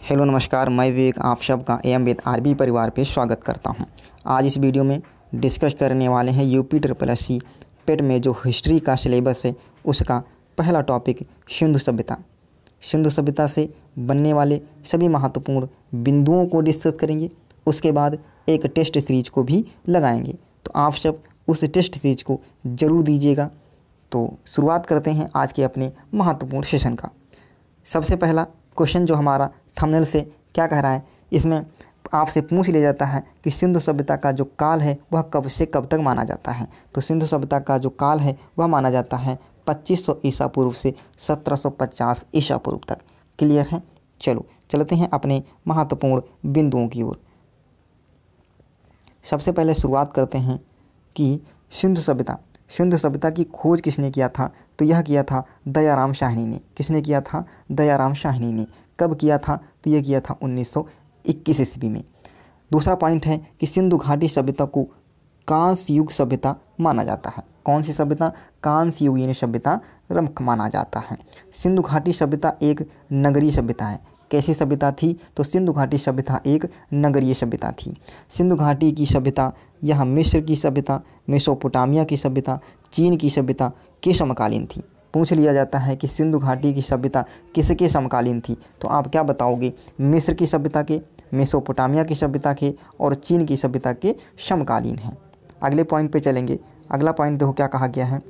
Hello नमस्कार, मैं विवेक आप सबका एम विद आरबी परिवार पे स्वागत करता हूं। आज इस वीडियो में डिस्कस करने वाले हैं यूपी SSC पेट में जो हिस्ट्री का सिलेबस है उसका पहला टॉपिक सिंधु सभ्यता। सिंधु सभ्यता से बनने वाले सभी महत्वपूर्ण बिंदुओं को डिस्कस करेंगे। उसके बाद एक टेस्ट सीरीज को भी लगाएंगे, तो आप सब उस टेस्ट सीरीज को ज़रूर दीजिएगा। तो शुरुआत करते हैं आज के अपने महत्वपूर्ण सेशन का। सबसे पहला क्वेश्चन जो हमारा थंबनेल से क्या कह रहा है, इसमें आपसे पूछ लिया जाता है कि सिंधु सभ्यता का जो काल है वह कब से कब तक माना जाता है। तो सिंधु सभ्यता का जो काल है वह माना जाता है 2500 ईसा पूर्व से 1750 ईसा पूर्व तक। क्लियर है? चलो चलते हैं अपने महत्वपूर्ण बिंदुओं की ओर। सबसे पहले शुरुआत करते हैं कि सिंधु सभ्यता की खोज किसने किया था। तो यह किया था दयाराम साहनी ने। किसने किया था? दयाराम साहनी ने। कब किया था? तो यह किया था 1921 ईस्वी में। दूसरा पॉइंट है कि सिंधु घाटी सभ्यता को कांस्य युग सभ्यता माना जाता है। कौन सी सभ्यता? कांस्य युगीन सभ्यता माना जाता है। सिंधु घाटी सभ्यता एक नगरीय सभ्यता है। कैसी सभ्यता थी? तो सिंधु घाटी सभ्यता एक नगरीय सभ्यता थी। सिंधु घाटी की सभ्यता यह मिस्र की सभ्यता, मेसोपोटामिया की सभ्यता, चीन की सभ्यता के समकालीन थी। पूछ लिया जाता है कि सिंधु घाटी की सभ्यता किसके समकालीन थी, तो आप क्या बताओगे? मिस्र की सभ्यता के, मेसोपोटामिया की सभ्यता के और चीन की सभ्यता के समकालीन हैं। अगले पॉइंट पे चलेंगे। अगला पॉइंट देखो क्या कहा गया है।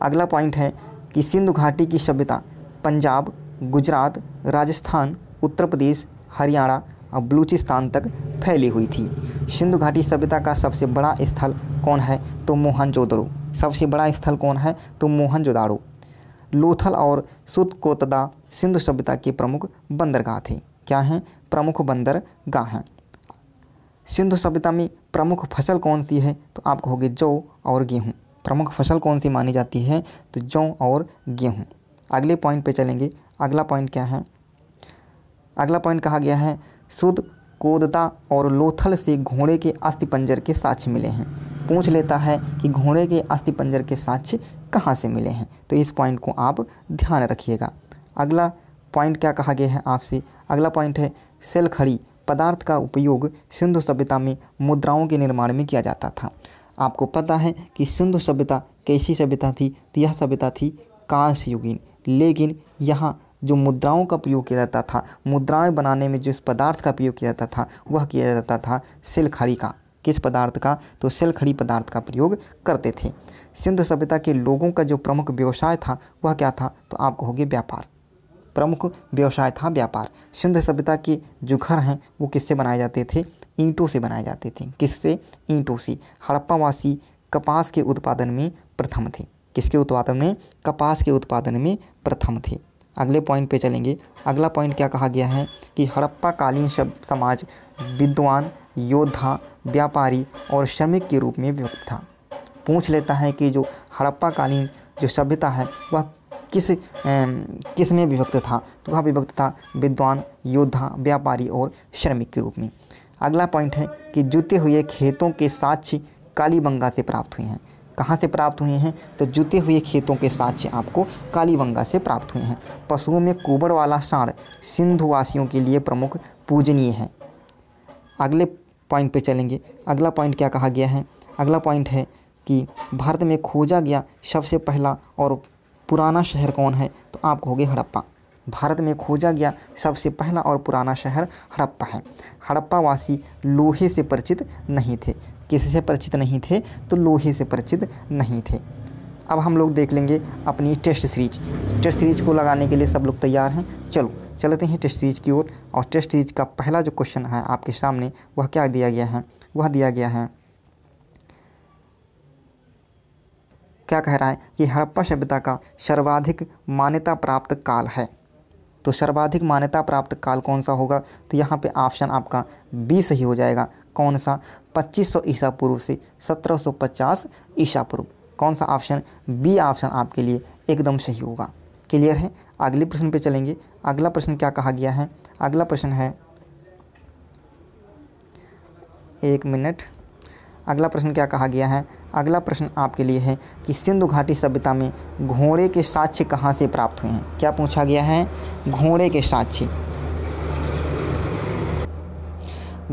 अगला पॉइंट है कि सिंधु घाटी की सभ्यता पंजाब, गुजरात, राजस्थान, उत्तर प्रदेश, हरियाणा और बलूचिस्तान तक फैली हुई थी। सिंधु घाटी सभ्यता का सबसे बड़ा स्थल कौन है? तो मोहनजोदड़ो। सबसे बड़ा स्थल कौन है? तो मोहनजोदड़ो। लोथल और सुतकोतदा सिंधु सभ्यता के प्रमुख बंदरगाह थे। क्या हैं? प्रमुख बंदरगाह हैं। सिंधु सभ्यता में प्रमुख फसल कौन सी है? तो आप कहोगे जौ और गेहूँ। प्रमुख फसल कौन सी मानी जाती है? तो जौ और गेहूँ। अगले पॉइंट पे चलेंगे। अगला पॉइंट क्या है? अगला पॉइंट कहा गया है सुतकोतदा और लोथल से घोड़े के अस्थिपंजर के साक्ष्य मिले हैं। पूछ लेता है कि घोड़े के अस्थिपंजर के साक्ष्य कहाँ से मिले हैं, तो इस पॉइंट को आप ध्यान रखिएगा। अगला पॉइंट क्या कहा गया है आपसे? अगला पॉइंट है सेलखड़ी पदार्थ का उपयोग सिंधु सभ्यता में मुद्राओं के निर्माण में किया जाता था। आपको पता है कि सिंधु सभ्यता कैसी सभ्यता थी? तो यह सभ्यता थी कांस्य युगीन, लेकिन यहाँ जो मुद्राओं का प्रयोग किया जाता था, मुद्राएं बनाने में जिस पदार्थ का प्रयोग किया जाता था वह किया जाता था सेलखड़ी का। किस पदार्थ का? तो सेलखड़ी पदार्थ का प्रयोग करते थे। सिंधु सभ्यता के लोगों का जो प्रमुख व्यवसाय था वह क्या था? तो आप कहोगे व्यापार। प्रमुख व्यवसाय था व्यापार। सिंधु सभ्यता के जो घर हैं वो किससे बनाए जाते थे? ईंटों से बनाए जाते थे। किससे? ईंटों से। हड़प्पावासी कपास के उत्पादन में प्रथम थे। किसके उत्पादन में? कपास के उत्पादन में प्रथम थे। अगले पॉइंट पे चलेंगे। अगला पॉइंट क्या कहा गया है कि हड़प्पा कालीन समाज विद्वान, योद्धा, व्यापारी और श्रमिक के रूप में विभक्त था। पूछ लेता है कि जो हड़प्पा कालीन जो सभ्यता है वह किस में विभक्त था? तो वह विभक्त था विद्वान, योद्धा, व्यापारी और श्रमिक के रूप में। अगला पॉइंट है कि जुते हुए खेतों के साक्ष्य कालीबंगा से प्राप्त हुए हैं। कहाँ से प्राप्त हुए हैं? तो जुते हुए खेतों के साक्ष्य आपको कालीबंगा से प्राप्त हुए हैं। पशुओं में कुबड़ वाला सांड सिंधुवासियों के लिए प्रमुख पूजनीय है। अगले पॉइंट पे चलेंगे। अगला पॉइंट क्या कहा गया है? अगला पॉइंट है कि भारत में खोजा गया सबसे पहला और पुराना शहर कौन है? तो आप कहोगे हड़प्पा। भारत में खोजा गया सबसे पहला और पुराना शहर हड़प्पा है। हड़प्पावासी लोहे से परिचित नहीं थे। किससे परिचित नहीं थे? तो लोहे से परिचित नहीं थे। अब हम लोग देख लेंगे अपनी टेस्ट सीरीज। टेस्ट सीरीज को लगाने के लिए सब लोग तैयार हैं? चलो चलते हैं टेस्ट सीरीज की ओर। और टेस्ट सीरीज का पहला जो क्वेश्चन है आपके सामने वह क्या दिया गया है? वह दिया गया है, क्या कह रहा है कि हड़प्पा सभ्यता का सर्वाधिक मान्यता प्राप्त काल है। तो सर्वाधिक मान्यता प्राप्त काल कौन सा होगा? तो यहाँ पे ऑप्शन आपका बी सही हो जाएगा। कौन सा? 2500 ईसा पूर्व से 1750 ईसा पूर्व। कौन सा ऑप्शन? बी ऑप्शन आपके लिए एकदम सही होगा। क्लियर है? अगले प्रश्न पे चलेंगे। अगला प्रश्न क्या कहा गया है? अगला प्रश्न है, एक मिनट। अगला प्रश्न क्या कहा गया है? अगला प्रश्न आपके लिए है कि सिंधु घाटी सभ्यता में घोड़े के साक्ष्य कहाँ से प्राप्त हुए हैं। क्या पूछा गया है? घोड़े के साक्ष्य।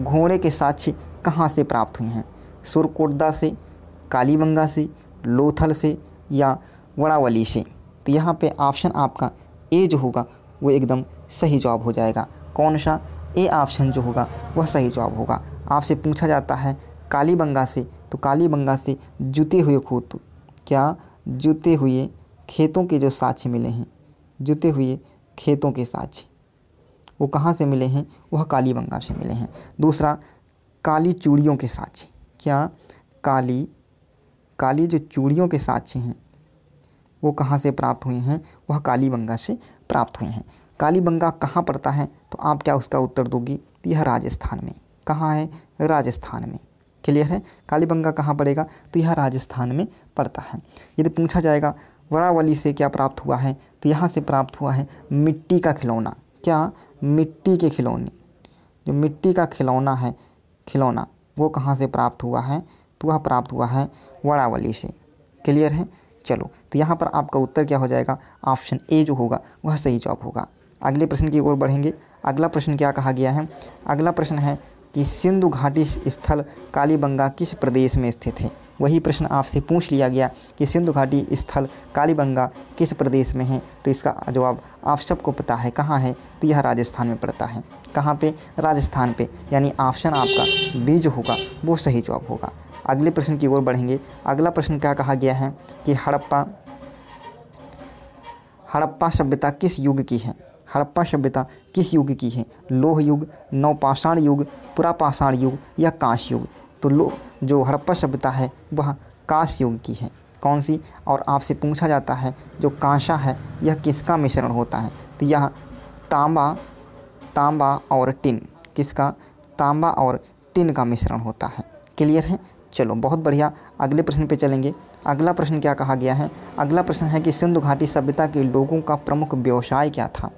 घोड़े के साक्ष्य कहाँ से प्राप्त हुए हैं? सुरकोटदा से, कालीबंगा से, लोथल से या वड़ावली से? तो यहाँ पे ऑप्शन आपका ए जो होगा वो एकदम सही जवाब हो जाएगा। कौन सा? ए ऑप्शन जो होगा वह सही जवाब होगा। आपसे पूछा जाता है कालीबंगा से, तो कालीबंगा से जुते हुए खेत, क्या जुते हुए खेतों के जो साक्ष्य मिले हैं, जुते हुए खेतों के साक्ष्य वो कहाँ से मिले हैं? वह कालीबंगा से मिले हैं। दूसरा, काली चूड़ियों के साक्ष्य, क्या काली जो चूड़ियों के साक्ष्य हैं वो कहाँ से प्राप्त हुए हैं? वह कालीबंगा से प्राप्त हुए हैं। कालीबंगा कहाँ पड़ता है? तो आप क्या उसका उत्तर दोगी? तो यह राजस्थान में। कहाँ है? राजस्थान में। क्लियर है? कालीबंगा कहाँ पड़ेगा? तो यह राजस्थान में पड़ता है। यदि पूछा जाएगा वड़ावली से क्या प्राप्त हुआ है, तो यहाँ से प्राप्त हुआ है मिट्टी का खिलौना। क्या? मिट्टी के खिलौने। जो मिट्टी का खिलौना है, खिलौना वो कहाँ से प्राप्त हुआ है? तो वह प्राप्त हुआ है वड़ावली से। क्लियर है? चलो, तो यहाँ पर आपका उत्तर क्या हो जाएगा? ऑप्शन ए जो होगा वह सही जवाब होगा। अगले प्रश्न की ओर बढ़ेंगे। अगला प्रश्न क्या कहा गया है? अगला प्रश्न है कि सिंधु घाटी स्थल कालीबंगा किस प्रदेश में स्थित है? वही प्रश्न आपसे पूछ लिया गया कि सिंधु घाटी स्थल कालीबंगा किस प्रदेश में है, तो इसका जवाब आप सबको पता है कहाँ है? तो यह राजस्थान में पड़ता है। कहाँ पे? राजस्थान पे। यानी ऑप्शन आपका बी जो होगा वो सही जवाब होगा। अगले प्रश्न की ओर बढ़ेंगे। अगला प्रश्न क्या कहा गया है कि हड़प्पा सभ्यता किस युग की है? हड़प्पा सभ्यता किस युग की है? लोह युग, नवपाषाण युग, पुरापाषाण युग या कांस्य युग? तो जो हड़प्पा सभ्यता है वह कांस्य युग की है। कौन सी? और आपसे पूछा जाता है जो कांसा है यह किसका मिश्रण होता है? तो यह तांबा और टिन। किसका? तांबा और टिन का मिश्रण होता है। क्लियर है? चलो, बहुत बढ़िया। अगले प्रश्न पे चलेंगे। अगला प्रश्न क्या कहा गया है? अगला प्रश्न है कि सिंधु घाटी सभ्यता के लोगों का प्रमुख व्यवसाय क्या था?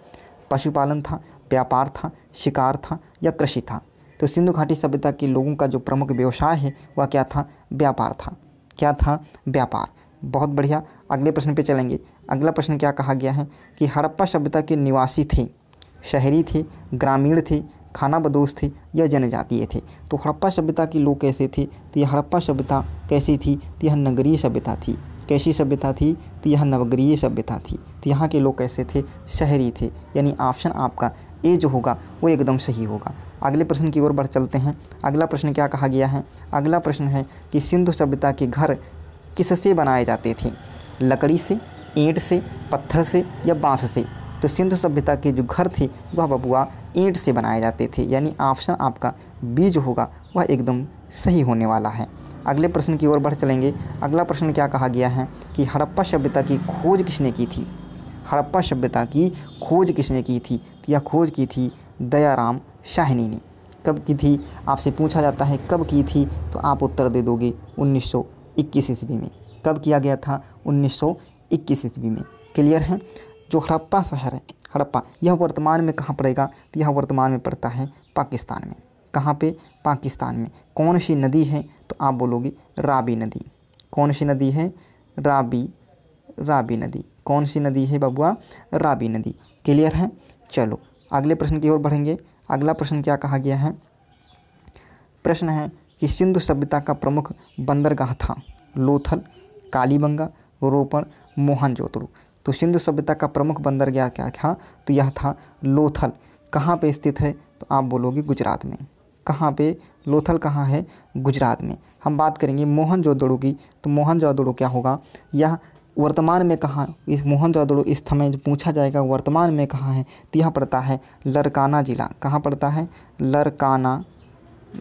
पशुपालन था, व्यापार था, शिकार था या कृषि था? तो सिंधु घाटी सभ्यता के लोगों का जो प्रमुख व्यवसाय है वह क्या था? व्यापार था। क्या था? व्यापार। बहुत बढ़िया। अगले प्रश्न पे चलेंगे। अगला प्रश्न क्या कहा गया है कि हड़प्पा सभ्यता के निवासी थे, शहरी थे, ग्रामीण थे, खानाबदोश थे या जनजातीय थे? तो हड़प्पा सभ्यता के लोग कैसे थे? तो यह हड़प्पा सभ्यता कैसी थी? तो यह नगरीय सभ्यता थी। कैसी सभ्यता थी? तो यह नवगरीय सभ्यता थी। तो यहाँ के लोग कैसे थे? शहरी थे। यानी ऑप्शन आपका ए जो होगा वो एकदम सही होगा। अगले प्रश्न की ओर बढ़ चलते हैं। अगला प्रश्न क्या कहा गया है? अगला प्रश्न है कि सिंधु सभ्यता के घर किससे बनाए जाते थे? लकड़ी से, ईंट से, पत्थर से या बांस से? तो सिंधु सभ्यता के जो घर थे वह बबुआ ईंट से बनाए जाते थे। यानी ऑप्शन आपका बी जो होगा वह एकदम सही होने वाला है। अगले प्रश्न की ओर बढ़ चलेंगे। अगला प्रश्न क्या कहा गया है कि हड़प्पा सभ्यता की खोज किसने की थी? हड़प्पा सभ्यता की खोज किसने की थी? तो यह खोज की थी दयाराम साहनी ने। कब की थी? आपसे पूछा जाता है कब की थी, तो आप उत्तर दे दोगे 1921 ईस्वी में। कब किया गया था? 1921 ईस्वी में। क्लियर है? जो हड़प्पा शहर है, हड़प्पा, यह वर्तमान में कहाँ पड़ेगा? तो यह वर्तमान में पड़ता है पाकिस्तान में। कहाँ पे? पाकिस्तान में। कौन सी नदी है? तो आप बोलोगे रावी नदी। कौन सी नदी है? रावी नदी। कौन सी नदी है बबुआ? रावी नदी। क्लियर है? चलो, अगले प्रश्न की ओर बढ़ेंगे। अगला प्रश्न क्या कहा गया है? प्रश्न है कि सिंधु सभ्यता का प्रमुख बंदरगाह था? लोथल, कालीबंगा, रोपण, मोहनजोदड़ो? तो सिंधु सभ्यता का प्रमुख बंदरगाह क्या था? तो यह था लोथल। कहाँ पे स्थित है? तो आप बोलोगे गुजरात में। कहाँ पे? लोथल कहाँ है? गुजरात में। हम बात करेंगे मोहनजोदड़ो की, तो मोहनजोदड़ो क्या होगा? यह वर्तमान में कहाँ? इस मोहनजोदड़ो इस समय जो पूछा जाएगा वर्तमान में कहाँ है, तो यह पड़ता है लरकाना ज़िला। कहाँ पड़ता है?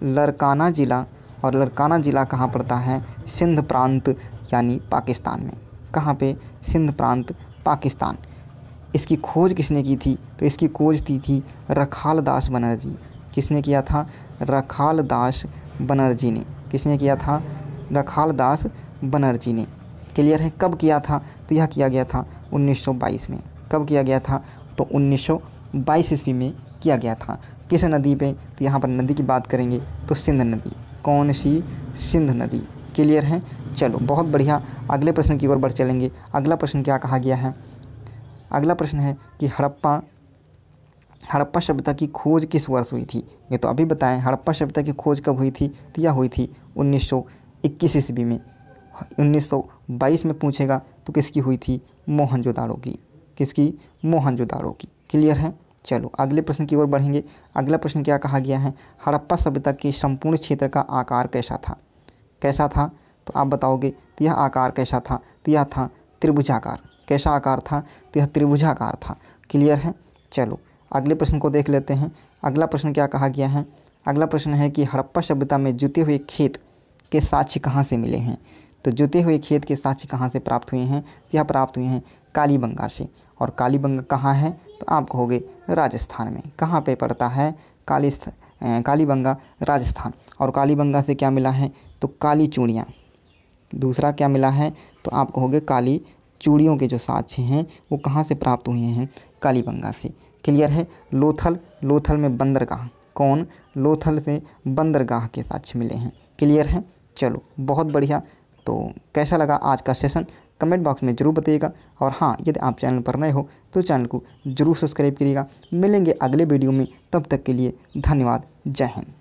लरकाना ज़िला। और लरकाना ज़िला कहाँ पड़ता है? सिंध प्रांत यानी पाकिस्तान में। कहाँ पे? सिंध प्रांत, पाकिस्तान। इसकी खोज किसने की थी? तो इसकी खोज की थी रखालदास बनर्जी। किसने किया था? रखालदास बनर्जी ने। किसने किया था? रखालदास बनर्जी ने। क्लियर है? कब किया था? तो यह किया गया था 1922 में। कब किया गया था? तो 1922 ईस्वी में किया गया था। किस नदी पे? तो यहाँ पर नदी की बात करेंगे तो सिंध नदी। कौन सी? सिंध नदी। क्लियर है? चलो, बहुत बढ़िया। अगले प्रश्न की ओर बढ़ चलेंगे। अगला प्रश्न क्या कहा गया है? अगला प्रश्न है कि हड़प्पा सभ्यता की खोज किस वर्ष हुई थी? ये तो अभी बताएं, हड़प्पा सभ्यता की खोज कब हुई थी? तो यह हुई थी 1921 ईस्वी में। 1922 में पूछेगा तो किसकी हुई थी? मोहनजोदाड़ो की। किसकी? मोहनजोदाड़ो की। क्लियर है? चलो अगले प्रश्न की ओर बढ़ेंगे। अगला प्रश्न क्या कहा गया है? हड़प्पा सभ्यता के संपूर्ण क्षेत्र का आकार कैसा था? कैसा था? तो आप बताओगे तो यह आकार कैसा था? तो यह था त्रिभुजाकार। कैसा आकार था? तो यह त्रिभुजाकार था। क्लियर है? चलो अगले प्रश्न को देख लेते हैं। अगला प्रश्न क्या कहा गया है? अगला प्रश्न है कि हड़प्पा सभ्यता में जुते हुए खेत के साक्ष्य कहाँ से मिले हैं? तो जुते हुए खेत के साक्ष्य कहाँ से प्राप्त हुए हैं? यह प्राप्त हुए हैं कालीबंगा से। और कालीबंगा कहाँ है? तो आप कहोगे राजस्थान में। कहाँ पे पड़ता है? कालीबंगा राजस्थान। और कालीबंगा से क्या मिला है? तो काली चूड़ियाँ। दूसरा क्या मिला है? तो आप कहोगे काली चूड़ियों के जो साक्ष्य हैं वो कहाँ से प्राप्त हुए हैं? कालीबंगा से। क्लियर है? लोथल में बंदरगाह। कौन? लोथल से बंदरगाह के साक्ष्य मिले हैं। क्लियर है? चलो बहुत बढ़िया। तो कैसा लगा आज का सेशन कमेंट बॉक्स में ज़रूर बताइएगा। और हाँ, यदि आप चैनल पर नए हो तो चैनल को ज़रूर सब्सक्राइब करिएगा। मिलेंगे अगले वीडियो में, तब तक के लिए धन्यवाद। जय हिंद।